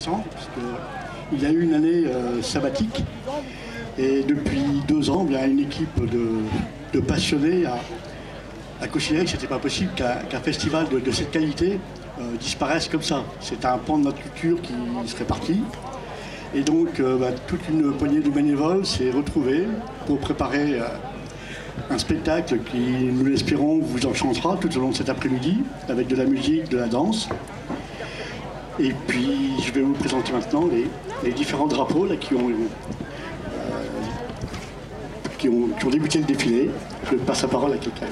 Parce qu'il y a eu une année sabbatique et depuis 2 ans, il y a une équipe de passionnés à considérer que ce n'était pas possible qu'un festival de cette qualité disparaisse comme ça. C'est un pan de notre culture qui serait parti. Et donc toute une poignée de bénévoles s'est retrouvée pour préparer un spectacle qui, nous l'espérons, vous enchantera tout au long de cet après-midi, avec de la musique, de la danse. Et puis, je vais vous présenter maintenant les différents drapeaux là, qui ont débuté le défilé. Je passe la parole à quelqu'un.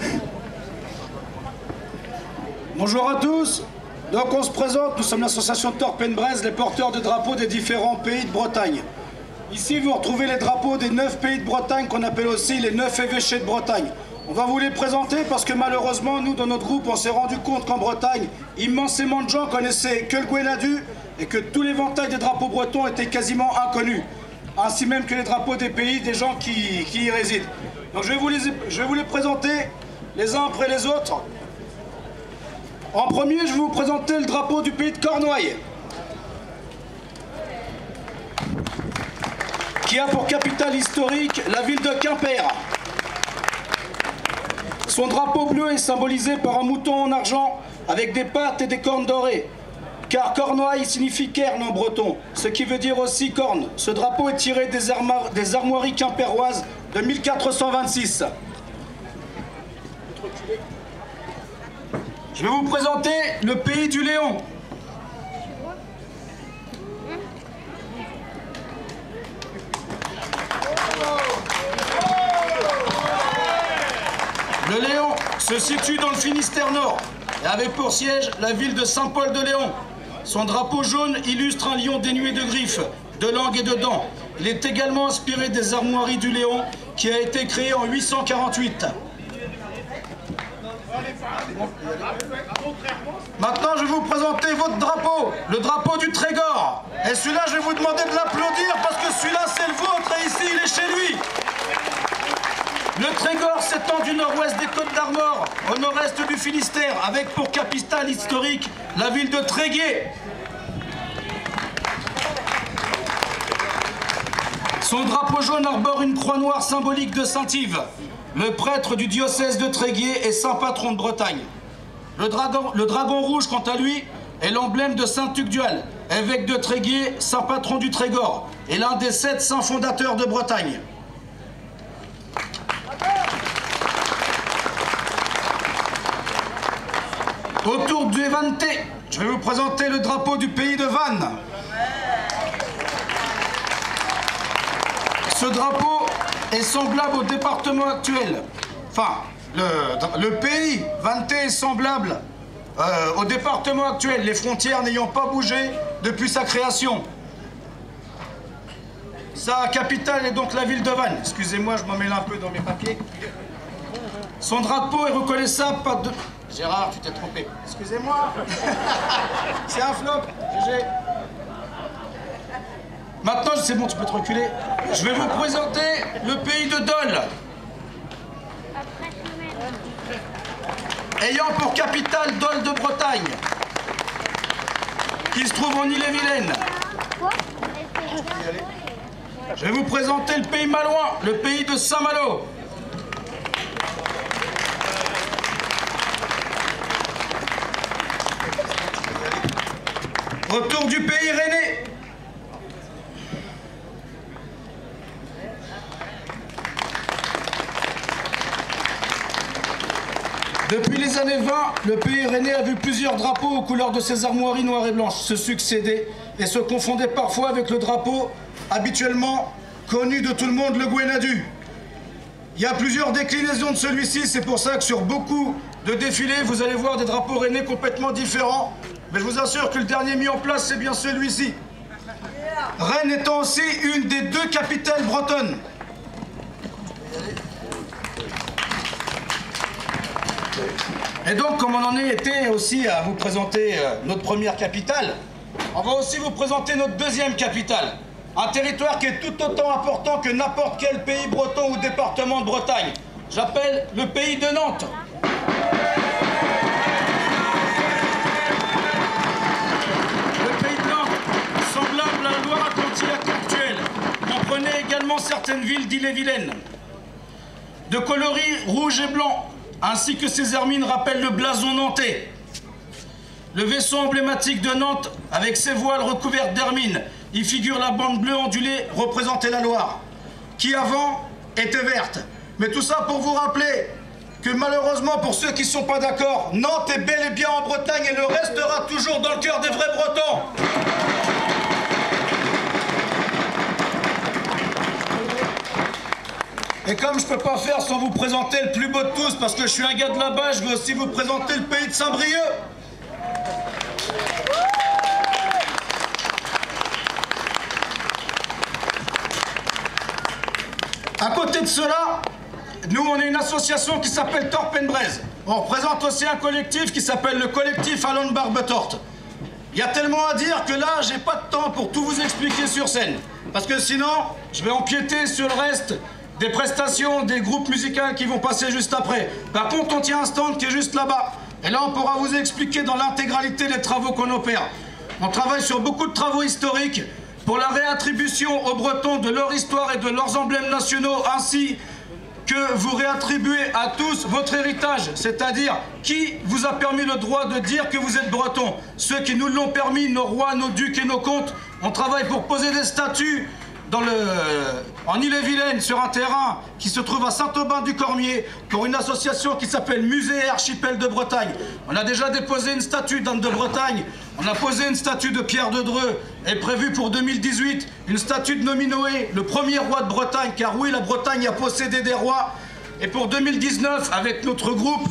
Bonjour à tous. Donc on se présente, nous sommes l'association Torpenbrez, les porteurs de drapeaux des différents pays de Bretagne. Ici, vous retrouvez les drapeaux des 9 pays de Bretagne, qu'on appelle aussi les 9 évêchés de Bretagne. On va vous les présenter parce que malheureusement, nous, dans notre groupe, on s'est rendu compte qu'en Bretagne, immensément de gens connaissaient que le Gwenadu et que tout l'éventail des drapeaux bretons était quasiment inconnu. Ainsi même que les drapeaux des pays des gens qui y résident. Donc je vais vous les présenter les uns après les autres. En premier, je vais vous présenter le drapeau du pays de Cornouailles, qui a pour capitale historique la ville de Quimper. Son drapeau bleu est symbolisé par un mouton en argent avec des pattes et des cornes dorées, car Cornouailles signifie cairn en breton, ce qui veut dire aussi corne. Ce drapeau est tiré des armoiries quimpéroises de 1426. Je vais vous présenter le pays du Léon. Le Léon se situe dans le Finistère Nord et avait pour siège la ville de Saint-Paul-de-Léon. Son drapeau jaune illustre un lion dénué de griffes, de langue et de dents. Il est également inspiré des armoiries du Léon qui a été créé en 848. Maintenant, je vais vous présenter votre drapeau, le drapeau du Trégor. Et celui-là, je vais vous demander de l'applaudir parce que celui-là, c'est le vôtre et ici, il est chez lui. Le Trégor s'étend du nord-ouest des Côtes d'Armor au nord-est du Finistère, avec pour capitale historique la ville de Tréguier. Son drapeau jaune arbore une croix noire symbolique de Saint-Yves, le prêtre du diocèse de Tréguier et saint patron de Bretagne. Le dragon rouge, quant à lui, est l'emblème de saint Tugdual, évêque de Tréguier, saint patron du Trégor, et l'un des 7 saints fondateurs de Bretagne. Autour du Evanté, je vais vous présenter le drapeau du pays de Vannes. Ce drapeau est semblable au département actuel. Enfin, le pays Vanté est semblable au département actuel, les frontières n'ayant pas bougé depuis sa création. Sa capitale est donc la ville de Vannes. Excusez-moi, je m'en mêle un peu dans mes papiers. Son drapeau est reconnaissable par deux... Gérard, tu t'es trompé. Excusez-moi. C'est un flop. GG. Maintenant, c'est bon, tu peux te reculer. Je vais vous présenter le pays de Dole. Ayant pour capitale Dole de Bretagne, qui se trouve en Ille-et-Vilaine. Je vais vous présenter le pays malouin, le pays de Saint-Malo. Autour du pays rennais. Depuis les années 20, le pays rennais a vu plusieurs drapeaux aux couleurs de ses armoiries noires et blanches se succéder et se confonder parfois avec le drapeau habituellement connu de tout le monde, le Gwenadu. Il y a plusieurs déclinaisons de celui-ci, c'est pour ça que sur beaucoup de défilés, vous allez voir des drapeaux rennais complètement différents. Mais je vous assure que le dernier mis en place, c'est bien celui-ci. Rennes étant aussi une des 2 capitales bretonnes. Et donc, comme on en était aussi à vous présenter notre première capitale, on va aussi vous présenter notre 2e capitale. Un territoire qui est tout autant important que n'importe quel pays breton ou département de Bretagne. J'appelle le pays de Nantes. Le pays de Nantes, également certaines villes d'Ille-et-Vilaine. De coloris rouge et blanc, ainsi que ses hermines rappellent le blason nantais. Le vaisseau emblématique de Nantes, avec ses voiles recouvertes d'hermine, y figure la bande bleue ondulée représentait la Loire, qui avant était verte. Mais tout ça pour vous rappeler que malheureusement, pour ceux qui ne sont pas d'accord, Nantes est bel et bien en Bretagne et le restera toujours dans le cœur des vrais Bretons. Et comme je ne peux pas faire sans vous présenter le plus beau de tous, parce que je suis un gars de là-bas, je vais aussi vous présenter le pays de Saint-Brieuc. À côté de cela, nous, on est une association qui s'appelle Torp & Braise. On représente aussi un collectif qui s'appelle le collectif Alan Barbetort. Il y a tellement à dire que là, j'ai pas de temps pour tout vous expliquer sur scène. Parce que sinon, je vais empiéter sur le reste des prestations, des groupes musicaux qui vont passer juste après. Par contre, on tient un stand qui est juste là-bas. Et là, on pourra vous expliquer dans l'intégralité les travaux qu'on opère. On travaille sur beaucoup de travaux historiques pour la réattribution aux Bretons de leur histoire et de leurs emblèmes nationaux, ainsi que vous réattribuez à tous votre héritage, c'est-à-dire qui vous a permis le droit de dire que vous êtes breton. Ceux qui nous l'ont permis, nos rois, nos ducs et nos comtes. On travaille pour poser des statues en Ille-et-Vilaine, sur un terrain qui se trouve à Saint-Aubin-du-Cormier, pour une association qui s'appelle Musée et Archipel de Bretagne. On a déjà déposé une statue d'Anne de Bretagne, on a posé une statue de Pierre de Dreux, et prévu pour 2018 une statue de Nominoé, le premier roi de Bretagne, car oui, la Bretagne a possédé des rois. Et pour 2019, avec notre groupe,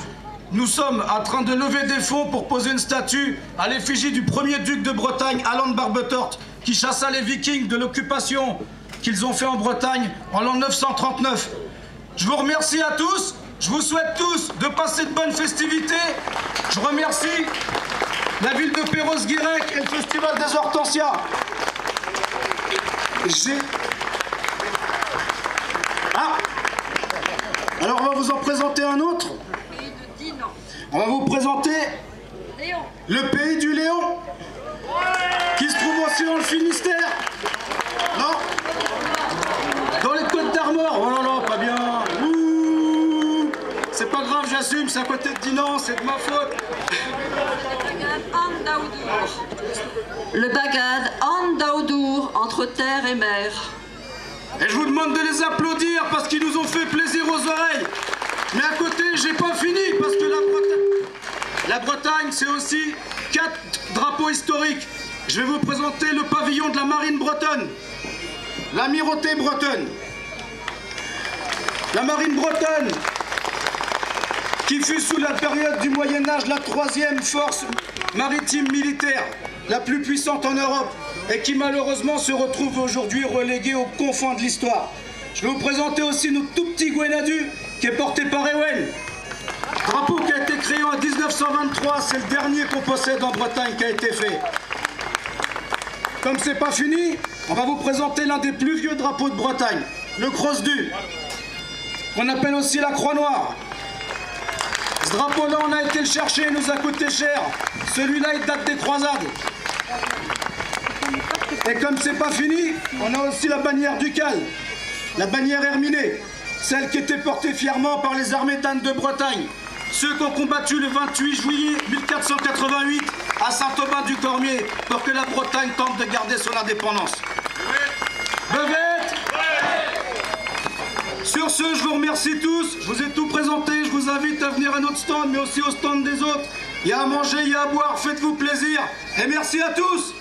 nous sommes en train de lever des fonds pour poser une statue à l'effigie du premier duc de Bretagne, Alan Barbetort, qui chassa les Vikings de l'occupation qu'ils ont fait en Bretagne en l'an 939. Je vous remercie à tous, je vous souhaite tous de passer de bonnes festivités. Je remercie la ville de Perros-Guirec et le Festival des Hortensias. Alors on va vous en présenter un autre. On va vous présenter le pays du Léon, qui se trouve aussi dans le Finistère. Non, dans les Côtes d'Armor. Oh là là, pas bien. C'est pas grave, j'assume, c'est à côté de Dinan, c'est de ma faute. Le Bagad Andaudour, entre terre et mer. Et je vous demande de les applaudir parce qu'ils nous ont fait plaisir aux oreilles. Mais à côté, j'ai pas fini parce que la Bretagne, c'est aussi 4 drapeaux historiques. Je vais vous présenter le pavillon de la marine bretonne, l'amirauté bretonne. La marine bretonne, qui fut sous la période du Moyen-Âge la 3e force maritime militaire, la plus puissante en Europe, et qui malheureusement se retrouve aujourd'hui reléguée aux confins de l'histoire. Je vais vous présenter aussi notre tout petit Gwenadu, qui est porté par Ewen. Drapeau qui a été créé en 1923, c'est le dernier qu'on possède en Bretagne qui a été fait. Comme c'est pas fini, on va vous présenter l'un des plus vieux drapeaux de Bretagne, le Cross-Du, qu'on appelle aussi la Croix Noire. Ce drapeau-là, on a été le chercher, il nous a coûté cher. Celui-là, il date des croisades. Et comme c'est pas fini, on a aussi la bannière ducale, la bannière herminée, celle qui était portée fièrement par les armées d'Anne de Bretagne, ceux qui ont combattu le 28 juillet 1488 à Saint-Aubin-du-Cormier pour que la Bretagne tente de garder son indépendance. Bevette. Sur ce, je vous remercie tous, je vous ai tout présenté, je vous invite à venir à notre stand, mais aussi au stand des autres. Il y a à manger, il y a à boire, faites-vous plaisir, et merci à tous.